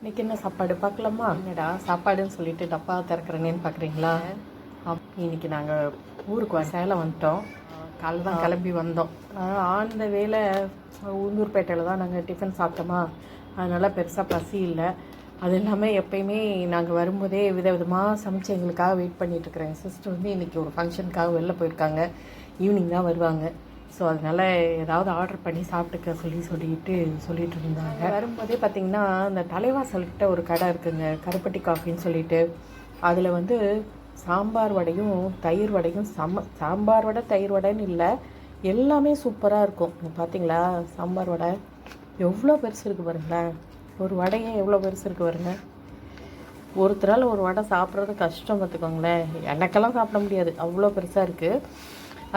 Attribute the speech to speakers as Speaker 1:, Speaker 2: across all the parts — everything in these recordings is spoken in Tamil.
Speaker 1: இன்றைக்கி என்ன சாப்பாடு பார்க்கலாமா? என்னடா சாப்பாடுன்னு சொல்லிட்டு டப்பா திறக்கிறேன்னு பார்க்குறீங்களா? இன்றைக்கி நாங்கள் ஊருக்கு சேலம் வந்துட்டோம். காலைல தான் கிளம்பி வந்தோம். ஆழ்ந்த வேலை உளுந்தூர்பேட்டையில் தான் நாங்கள் டிஃபன் சாப்பிட்டோமா, அதனால் பெருசாக பசி இல்லை. அது இல்லாமல் எப்பயுமே நாங்கள் வரும்போதே விதவிதமாக சமைச்சு எங்களுக்காக வெயிட் பண்ணிகிட்ருக்குறேன். சிஸ்டர் வந்து இன்றைக்கி ஒரு ஃபங்க்ஷனுக்காக வெளில போயிருக்காங்க. ஈவினிங் தான் வருவாங்க. ஸோ அதனால் ஏதாவது ஆர்டர் பண்ணி சாப்பிட்டுக்க சொல்லிட்டு இருந்தாங்க. வரும்போதே பார்த்திங்கன்னா இந்த தலைவாசல்கிட்ட ஒரு கடை இருக்குங்க, கருப்பட்டி காஃபின்னு சொல்லிட்டு. அதில் வந்து சாம்பார் வடையும் தயிர் வடையும் சாம்பார் வடை தயிர் வடைன்னு இல்லை, எல்லாமே சூப்பராக இருக்கும். பார்த்தீங்களா சாம்பார் வடை எவ்வளோ பெருசு இருக்குது பாருங்களேன். ஒரு வடையே எவ்வளோ பெருசு இருக்குது பாருங்கள். ஒருத்தரால் ஒரு வடை சாப்பிட்றது கஷ்டம் பார்த்துக்கோங்களேன். எனக்கெல்லாம் சாப்பிட முடியாது, அவ்வளோ பெருசாக இருக்குது.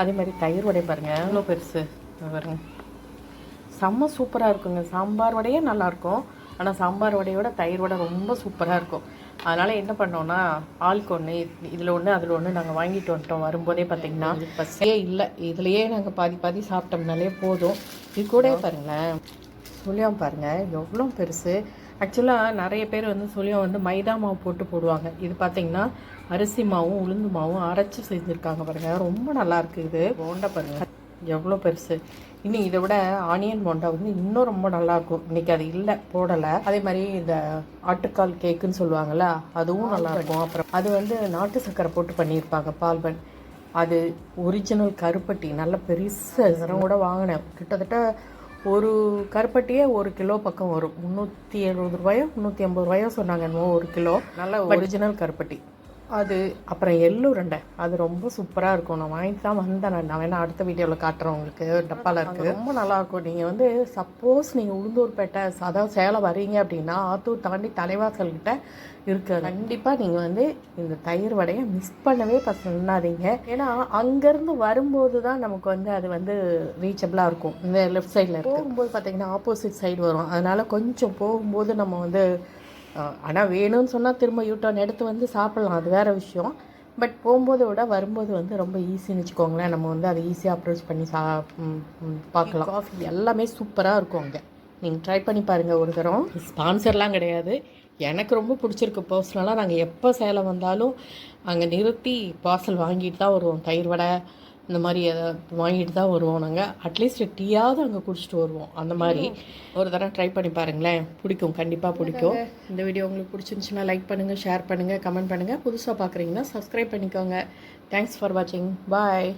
Speaker 1: அதே மாதிரி தயிர் வடை பாருங்கள் எவ்வளோ பெருசு பாருங்கள், செம்ம சூப்பராக இருக்குங்க. சாம்பார் வடையே நல்லாயிருக்கும், ஆனால் சாம்பார் வடையோட தயிர் வடை ரொம்ப சூப்பராக இருக்கும். அதனால் என்ன பண்ணோன்னா ஆளுக்கு ஒன்று, இதில் ஒன்று அதில் ஒன்று நாங்கள் வாங்கிட்டு வந்துட்டோம். வரும்போதே பார்த்திங்கன்னா பசியே இல்லை, இதுலையே நாங்கள் பாதி சாப்பிட்டோம்னாலே போதும். இது கூட பாருங்களேன் சுழியம் பாருங்கள் எவ்வளோ பெருசு. ஆக்சுவலாக நிறைய பேர் வந்து சுழியம் வந்து மைதா மாவு போட்டு போடுவாங்க. இது பார்த்திங்கன்னா அரிசி மாவும் உளுந்து மாவும் அரைச்சி செஞ்சுருக்காங்க பாருங்கள், ரொம்ப நல்லாயிருக்கு. இது போண்டா பாருங்கள் எவ்வளோ பெருசு. இன்னும் இதை விட ஆனியன் போண்டா வந்து இன்னும் ரொம்ப நல்லாயிருக்கும். இன்றைக்கி அது இல்லை, போடலை. அதே மாதிரி இந்த ஆட்டுக்கால் கேக்குன்னு சொல்லுவாங்கள்ல, அதுவும் நல்லாயிருக்கும். அப்புறம் அது வந்து நாட்டு சர்க்கரை போட்டு பண்ணியிருப்பாங்க, பால்பன். அது ஒரிஜினல் கருப்பட்டி, நல்ல பெருசு கூட வாங்கினேன். கிட்டத்தட்ட ஒரு கருப்பட்டியே 1 கிலோ பக்கம் வரும். 370 ரூபாயோ 380 ரூபாயோ சொன்னாங்க என்னமோ 1 கிலோ. நல்ல ஒரிஜினல் கருப்பட்டி அது. அப்புறம் எள்ளுருண்டை, அது ரொம்ப சூப்பராக இருக்கும். நான் வாங்கிட்டு தான் வந்தேன். நான் வேணால் அடுத்த வீடியோவில் காட்டுறேன் உங்களுக்கு. டப்பாவில் இருக்குது, ரொம்ப நல்லாயிருக்கும். நீங்கள் வந்து சப்போஸ் நீங்கள் உளுந்தூர்பேட்டை அதாவது சேலம் வரீங்க அப்படின்னா ஆத்தூர் தாண்டி தலைவாசல்கிட்ட இருக்குது. கண்டிப்பாக நீங்கள் வந்து இந்த தயிர் வடையை மிஸ் பண்ணவே பண்ணாதீங்க. ஏன்னா அங்கேருந்து வரும்போது தான் நமக்கு வந்து அது வந்து ரீச்சபிளாக இருக்கும். இந்த லெஃப்ட் சைடில் போகும்போது பார்த்திங்கன்னா ஆப்போசிட் சைடு வரும். அதனால் கொஞ்சம் போகும்போது நம்ம வந்து ஆனால் வேணும்னு சொன்னால் திரும்ப யூட்டர்ன் எடுத்து வந்து சாப்பிட்லாம், அது வேறு விஷயம். பட் போகும்போதை விட வரும்போது வந்து ரொம்ப ஈஸின்னு வச்சுக்கோங்களேன். நம்ம வந்து அதை ஈஸியாக அப்ரோச் பண்ணி பார்க்கலாம். காஃபி எல்லாமே சூப்பராக இருக்கும் அங்கே. நீங்கள் ட்ரை பண்ணி பாருங்கள் ஒரு தரம். ஸ்பான்சர்லாம் கிடையாது, எனக்கு ரொம்ப பிடிச்சிருக்கு பர்சனலாக. நாங்கள் எப்போ சேலம் வந்தாலும் அங்கே நிறுத்தி பார்சல் வாங்கிட்டு தான் வருவோம். தயிர் வடை இந்த மாதிரி எதாவது வாங்கிட்டு தான் வருவோம். நாங்கள் அட்லீஸ்ட் டீயாவது அங்கே குடிச்சிட்டு வருவோம். அந்த மாதிரி ஒரு தடவை ட்ரை பண்ணி பாருங்களேன், பிடிக்கும், கண்டிப்பாக பிடிக்கும். இந்த வீடியோ உங்களுக்கு பிடிச்சிருந்துச்சுன்னா லைக் பண்ணுங்கள், ஷேர் பண்ணுங்கள், கமெண்ட் பண்ணுங்கள். புதுசாக பார்க்குறீங்கன்னா சப்ஸ்கிரைப் பண்ணிக்கோங்க. தேங்க்ஸ் ஃபார் வாட்சிங். பாய்.